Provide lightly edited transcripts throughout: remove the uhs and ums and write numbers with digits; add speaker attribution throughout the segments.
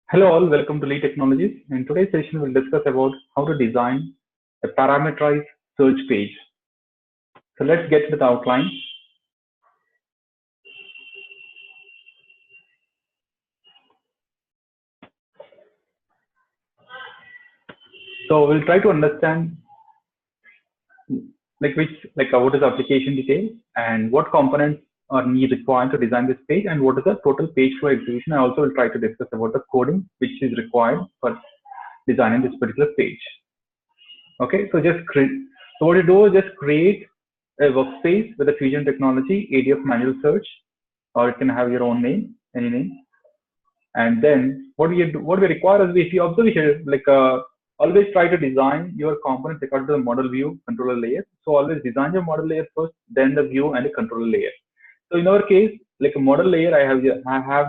Speaker 1: Hello all, welcome to Lee Technologies. In today's session, we'll discuss about how to design a parameterized search page. So let's get to the outline. So we'll try to understand what is the application detail and what components are required to design this page and what is the total page flow execution. I also will try to discuss about the coding which is required for designing this particular page. Okay, so what you do is just create a workspace with a Fusion technology, ADF manual search, or it can have your own name, any name. And then what we require is, if you observe here, always try to design your components according to the model view controller layer. So always design your model layer first, then the view and the controller layer. So in our case, like a model layer, I have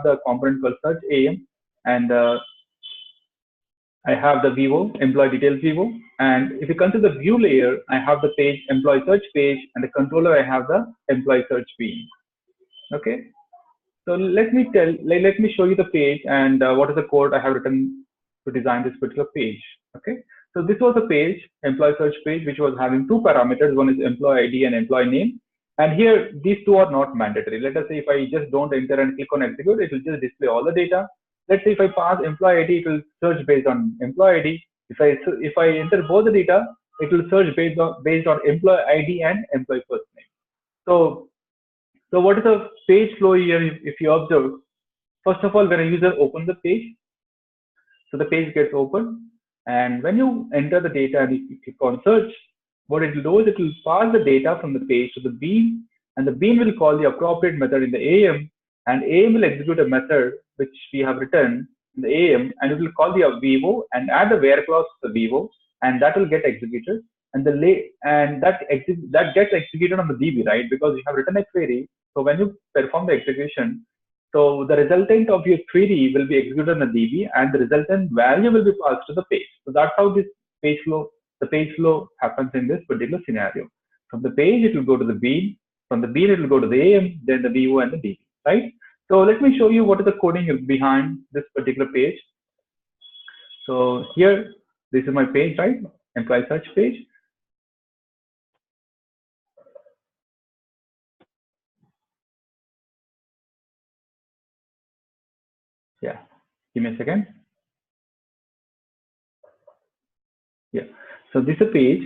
Speaker 1: the component called search AM, and I have the VO, employee details VO. And if you come to the view layer, I have the page employee search page, and the controller I have the employee search bean. Okay. So let me show you the page and what is the code I have written to design this particular page. Okay. So this was a page, employee search page, which was having two parameters. One is employee ID and employee name. And here, these two are not mandatory. Let us say if I just don't enter and click on execute, it will just display all the data. Let's say if I pass employee ID, it will search based on employee ID. If I enter both the data, it will search based on employee ID and employee first name. So what is the page flow here? If you observe, first of all, when a user opens the page, so the page gets opened, and when you enter the data and you click on search, what it will do is it will pass the data from the page to the bean, and the bean will call the appropriate method in the AM, and AM will execute a method which we have written in the AM, and it will call the VO and add the where clause to the VO, and that will get executed. And that gets executed on the DB, right? Because you have written a query. So when you perform the execution, so the resultant of your query will be executed on the DB, and the resultant value will be passed to the page. So that's how the page flow happens in this particular scenario. From the page, it will go to the bean. From the bean, it will go to the AM, then the VO and the DB, right? So let me show you what is the coding behind this particular page. So here, this is my page, right? Employee search page. Yeah, give me a second. Yeah, so this is a page,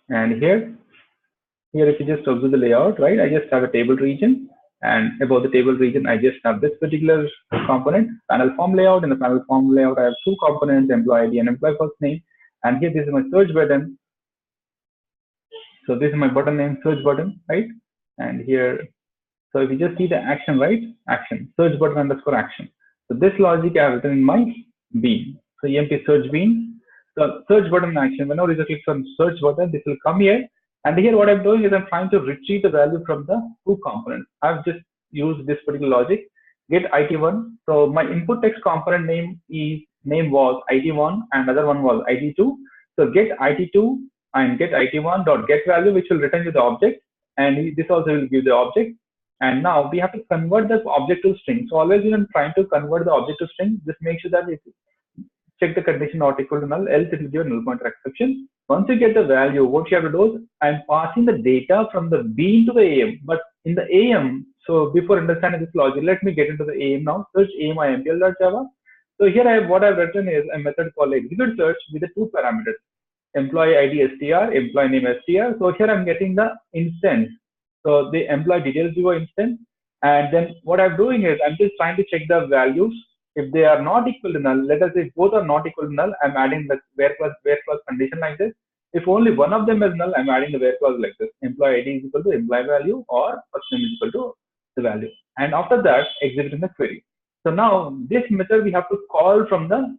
Speaker 1: and here if you just observe the layout, right, I just have a table region, and above the table region I just have this particular component, panel form layout. In the panel form layout, I have two components, employee ID and employee first name. And here, this is my search button. So this is my button name, search button, right? And here, so if you just see the action, right, action, search button underscore action. So this logic I have written in my bean. So EMP search bean. So search button action, whenever user clicks on search button, this will come here. And here what I'm doing is I'm trying to retrieve the value from the two components. I've just used this particular logic, get IT1. So my input text component name was IT1 and other one was IT2. So get IT2 and get IT1 dot get value, which will return you the object. And this also will give the object. And now we have to convert the object to string. So always when I'm trying to convert the object to string, just make sure that check the condition not equal to null, else it will give a null pointer exception. Once you get the value, what you have to do is I'm passing the data from the bean to the AM. But in the AM, so before understanding this logic, let me get into the AM now. Search AM impl.java. So here what I've written is a method called execute search with the two parameters, employee ID str, employee name str. So here I'm getting the instance. So the employee details view instance. And then what I'm doing is I'm just trying to check the values. If they are not equal to null, let us say both are not equal to null, I'm adding the where clause condition like this. If only one of them is null, I'm adding the where clause like this. Employee ID is equal to employee value or first name is equal to the value. And after that, executing the query. So now this method we have to call from the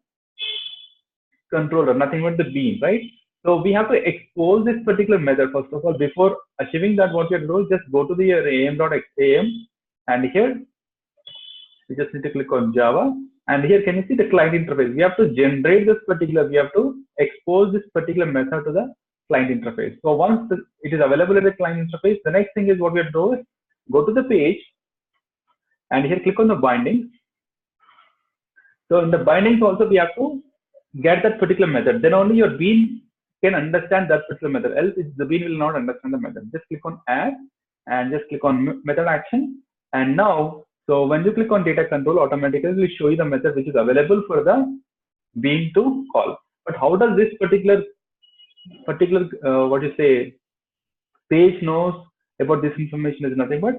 Speaker 1: controller, nothing but the bean, right? So we have to expose this particular method first of all. Before achieving that, what you have to do is just go to the am.am, and here we just need to click on Java, and here can you see the client interface? We have to generate this particular, we have to expose this particular method to the client interface. So once it is available in the client interface, the next thing is what we have to do is go to the page, and here click on the bindings, So in the bindings also we have to get that particular method. Then only your bean can understand that particular method. Else the bean will not understand the method. Just click on add and just click on method action. And now, so when you click on data control, automatically it will show you the method which is available for the bean to call. But how does this particular what you say page knows about this information is nothing but,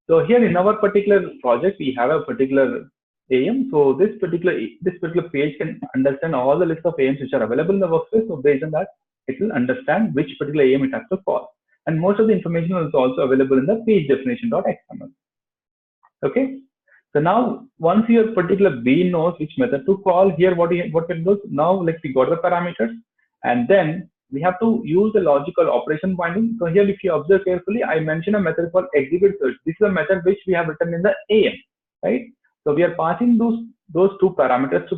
Speaker 1: so here in our particular project we have a particular AM. So this particular page can understand all the list of AMs which are available in the workspace. So based on that, it will understand which particular AM it has to call. And most of the information is also available in the page definition.xml. Okay. So now once your particular bean knows which method to call, here what can do now, like we got the parameters, and then we have to use the logical operation binding. So here if you observe carefully, I mentioned a method called exhibit search. This is a method which we have written in the AM, right? So we are passing those two parameters to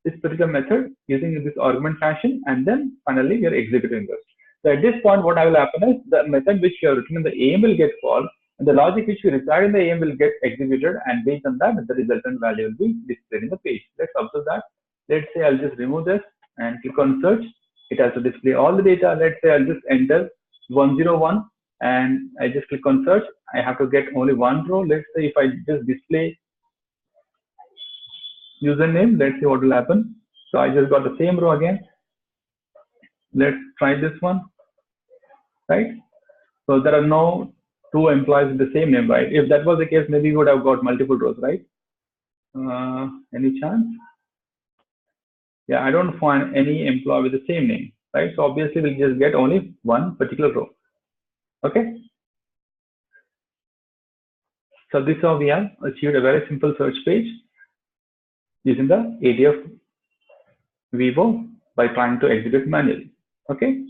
Speaker 1: this particular method using this argument fashion, and then finally we are executing this. So at this point, what will happen is the method which you have written in the AM will get called, and the logic which you reside in the AM will get executed, and based on that, the resultant value will be displayed in the page. Let's observe that. Let's say I'll just remove this and click on search. It has to display all the data. Let's say I'll just enter 101 and I just click on search. I have to get only one row. Let's say if I just display username, let's see what will happen. So I just got the same row again. Let's try this one, right? So there are no two employees with the same name, right? If that was the case, maybe we would have got multiple rows, right? Any chance? Yeah, I don't find any employee with the same name, right? So obviously we'll just get only one particular row. Okay. So this is how we have achieved a very simple search page using the ADF Vivo by trying to execute manually. Okay.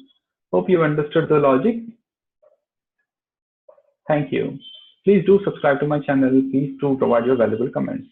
Speaker 1: Hope you understood the logic. Thank you. Please do subscribe to my channel. Please do provide your valuable comments.